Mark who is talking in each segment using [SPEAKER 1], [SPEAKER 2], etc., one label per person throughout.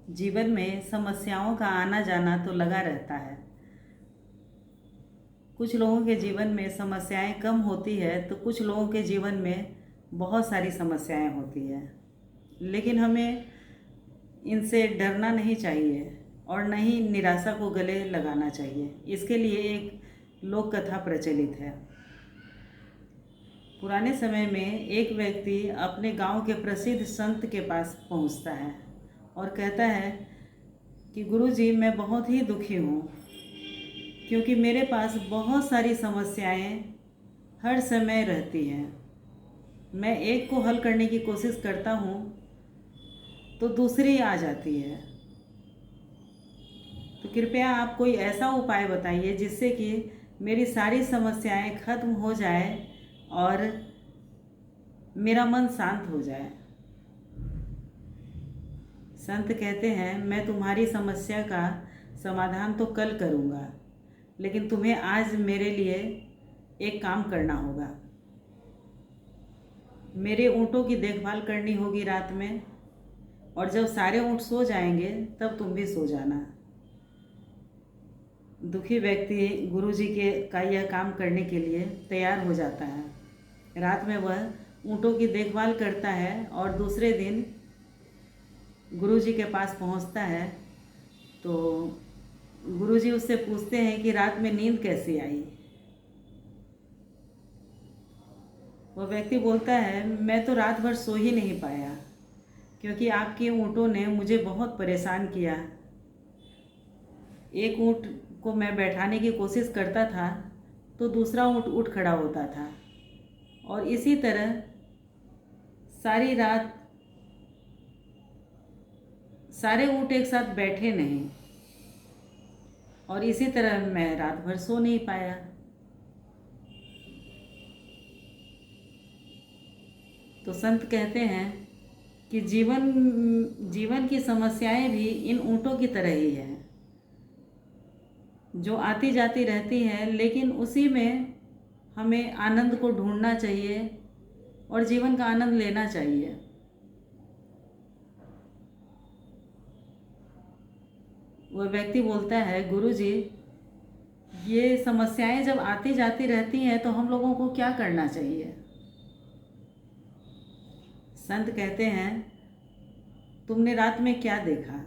[SPEAKER 1] जीवन में समस्याओं का आना जाना तो लगा रहता है। कुछ लोगों के जीवन में समस्याएं कम होती है तो कुछ लोगों के जीवन में बहुत सारी समस्याएं होती है। लेकिन हमें इनसे डरना नहीं चाहिए और न ही निराशा को गले लगाना चाहिए। इसके लिए एक लोक कथा प्रचलित है। पुराने समय में एक व्यक्ति अपने गांव के प्रसिद्ध संत के पास पहुंचता है और कहता है कि गुरुजी, मैं बहुत ही दुखी हूँ क्योंकि मेरे पास बहुत सारी समस्याएं हर समय रहती हैं। मैं एक को हल करने की कोशिश करता हूँ तो दूसरी आ जाती है। तो कृपया आप कोई ऐसा उपाय बताइए जिससे कि मेरी सारी समस्याएं खत्म हो जाए और मेरा मन शांत हो जाए। संत कहते हैं, मैं तुम्हारी समस्या का समाधान तो कल करूँगा, लेकिन तुम्हें आज मेरे लिए एक काम करना होगा। मेरे ऊँटों की देखभाल करनी होगी रात में, और जब सारे ऊँट सो जाएंगे तब तुम भी सो जाना। दुखी व्यक्ति गुरुजी के का यह काम करने के लिए तैयार हो जाता है। रात में वह ऊँटों की देखभाल करता है और दूसरे दिन गुरुजी के पास पहुंचता है तो गुरुजी उससे पूछते हैं कि रात में नींद कैसी आई। वह व्यक्ति बोलता है, मैं तो रात भर सो ही नहीं पाया क्योंकि आपके ऊँटों ने मुझे बहुत परेशान किया। एक ऊँट को मैं बैठाने की कोशिश करता था तो दूसरा ऊँट उठ खड़ा होता था, और इसी तरह सारी रात सारे ऊँट एक साथ बैठे नहीं, और इसी तरह मैं रात भर सो नहीं पाया। तो संत कहते हैं कि जीवन की समस्याएं भी इन ऊँटों की तरह ही है, जो आती जाती रहती हैं, लेकिन उसी में हमें आनंद को ढूंढना चाहिए और जीवन का आनंद लेना चाहिए। वह व्यक्ति बोलता है, गुरुजी, ये समस्याएं जब आती जाती रहती हैं तो हम लोगों को क्या करना चाहिए? संत कहते हैं, तुमने रात में क्या देखा?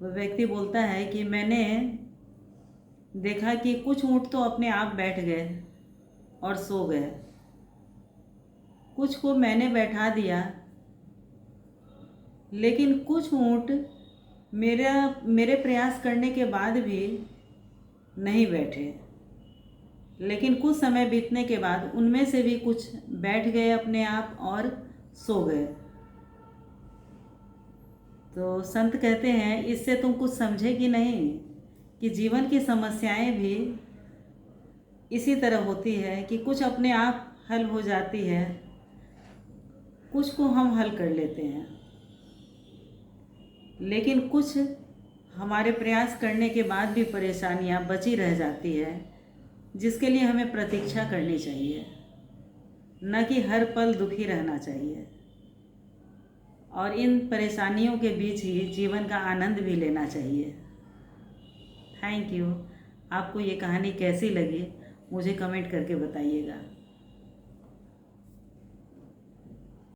[SPEAKER 1] वह व्यक्ति बोलता है कि मैंने देखा कि कुछ ऊँट तो अपने आप बैठ गए और सो गए, कुछ को मैंने बैठा दिया, लेकिन कुछ ऊँट मेरे प्रयास करने के बाद भी नहीं बैठे। लेकिन कुछ समय बीतने के बाद उनमें से भी कुछ बैठ गए अपने आप और सो गए। तो संत कहते हैं, इससे तुम कुछ समझे कि नहीं कि जीवन की समस्याएं भी इसी तरह होती है कि कुछ अपने आप हल हो जाती है, कुछ को हम हल कर लेते हैं, लेकिन कुछ हमारे प्रयास करने के बाद भी परेशानियां बची रह जाती है, जिसके लिए हमें प्रतीक्षा करनी चाहिए, न कि हर पल दुखी रहना चाहिए। और इन परेशानियों के बीच ही जीवन का आनंद भी लेना चाहिए। Thank you. आपको ये कहानी कैसी लगी मुझे कमेंट करके बताइएगा।